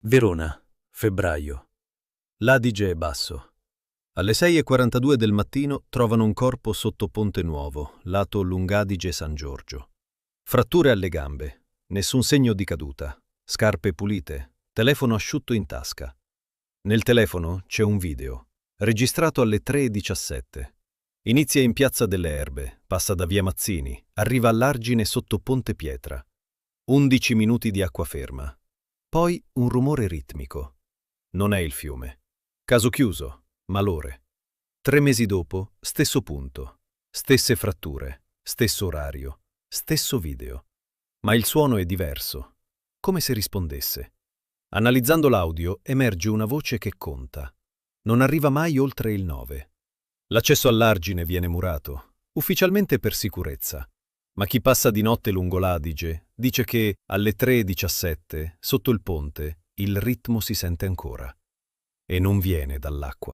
Verona, febbraio. L'Adige è basso. Alle 6:42 del mattino trovano un corpo sotto Ponte Nuovo, lato Lungadige San Giorgio. Fratture alle gambe, nessun segno di caduta, scarpe pulite, telefono asciutto in tasca. Nel telefono c'è un video, registrato alle 3:17. Inizia in Piazza delle Erbe, passa da via Mazzini, arriva all'Argine sotto Ponte Pietra. 11 minuti di acqua ferma. Poi un rumore ritmico. Non è il fiume. Caso chiuso, malore. 3 mesi dopo, stesso punto. Stesse fratture, stesso orario, stesso video. Ma il suono è diverso, come se rispondesse. Analizzando l'audio emerge una voce che conta. Non arriva mai oltre il 9. L'accesso all'Argine viene murato, ufficialmente per sicurezza. Ma chi passa di notte lungo l'Adige dice che alle 3:17, sotto il ponte, il ritmo si sente ancora. E non viene dall'acqua.